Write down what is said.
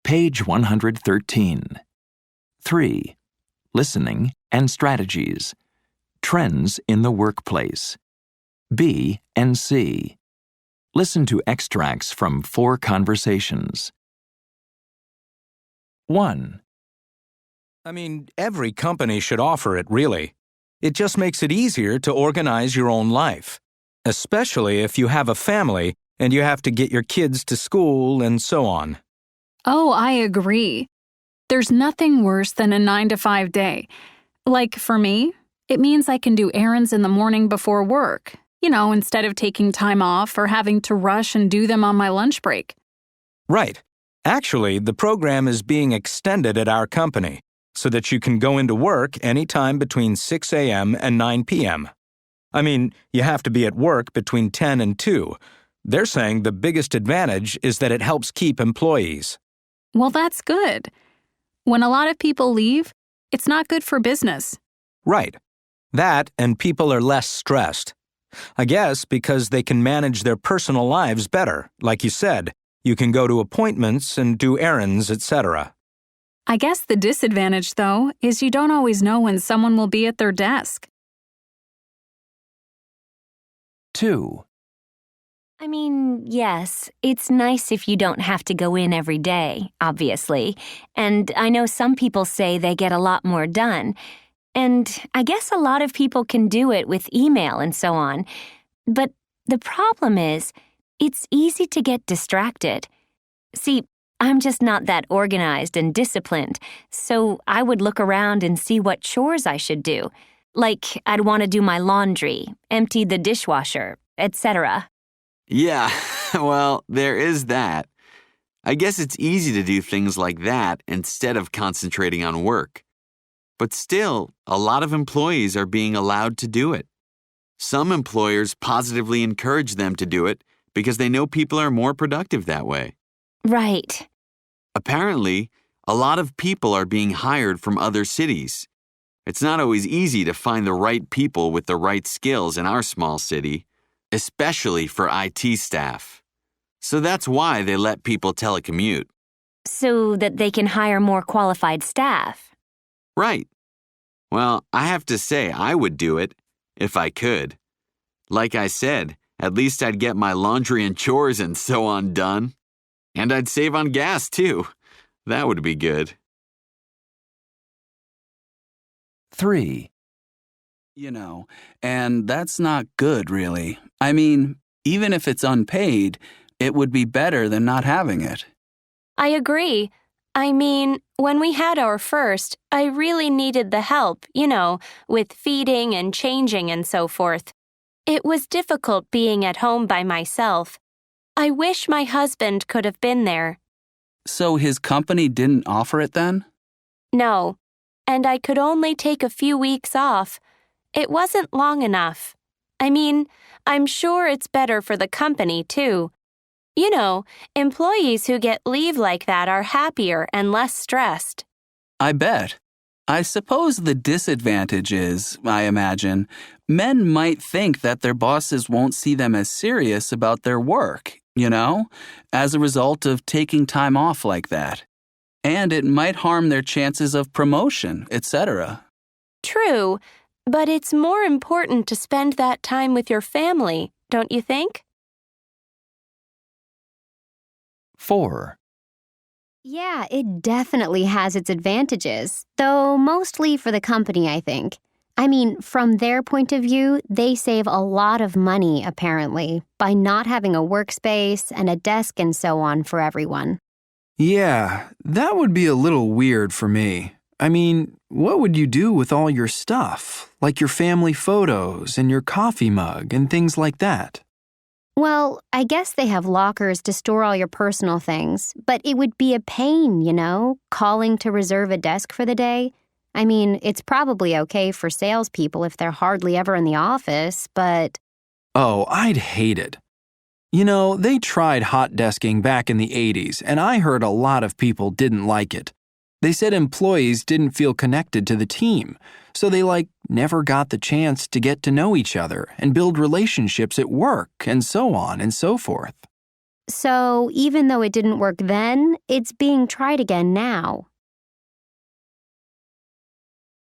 Page 113. 3. Listening and strategies. Trends in the workplace. B and C. Listen to extracts from 4 conversations. 1. Every company should offer it, really. It just makes it easier to organize your own life, especially if you have a family and you have to get your kids to school and so on. Oh, I agree. There's nothing worse than a 9-to-5 day. Like, for me, it means I can do errands in the morning before work, instead of taking time off or having to rush and do them on my lunch break. Right. Actually, the program is being extended at our company so that you can go into work anytime between 6 a.m. and 9 p.m. You have to be at work between 10 and 2. They're saying the biggest advantage is that it helps keep employees. Well, that's good. When a lot of people leave, it's not good for business. Right. That and people are less stressed. I guess because they can manage their personal lives better. Like you said, you can go to appointments and do errands, etc. I guess the disadvantage, though, is you don't always know when someone will be at their desk. 2. Yes, it's nice if you don't have to go in every day, obviously. And I know some people say they get a lot more done. And I guess a lot of people can do it with email and so on. But the problem is, it's easy to get distracted. See, I'm just not that organized and disciplined, so I would look around and see what chores I should do. Like, I'd want to do my laundry, empty the dishwasher, etc. Yeah, well, there is that. I guess it's easy to do things like that instead of concentrating on work. But still, a lot of employees are being allowed to do it. Some employers positively encourage them to do it because they know people are more productive that way. Right. Apparently, a lot of people are being hired from other cities. It's not always easy to find the right people with the right skills in our small city, especially for IT staff. So that's why they let people telecommute. So that they can hire more qualified staff. Right. Well, I have to say I would do it, if I could. Like I said, at least I'd get my laundry and chores and so on done. And I'd save on gas, too. That would be good. 3. And that's not good, really. Even if it's unpaid, it would be better than not having it. I agree. When we had our first, I really needed the help, with feeding and changing and so forth. It was difficult being at home by myself. I wish my husband could have been there. So his company didn't offer it then? No, and I could only take a few weeks off. It wasn't long enough. I'm sure it's better for the company, too. Employees who get leave like that are happier and less stressed. I bet. I suppose the disadvantage is, I imagine, men might think that their bosses won't see them as serious about their work, as a result of taking time off like that. And it might harm their chances of promotion, etc. True, but it's more important to spend that time with your family, don't you think? 4. Yeah, it definitely has its advantages, though mostly for the company, I think. From their point of view, they save a lot of money, apparently, by not having a workspace and a desk and so on for everyone. Yeah, that would be a little weird for me. What would you do with all your stuff, like your family photos and your coffee mug and things like that? Well, I guess they have lockers to store all your personal things, but it would be a pain, calling to reserve a desk for the day. It's probably okay for salespeople if they're hardly ever in the office, but... Oh, I'd hate it. They tried hot desking back in the 80s, and I heard a lot of people didn't like it. They said employees didn't feel connected to the team, so they, never got the chance to get to know each other and build relationships at work and so on and so forth. So even though it didn't work then, it's being tried again now.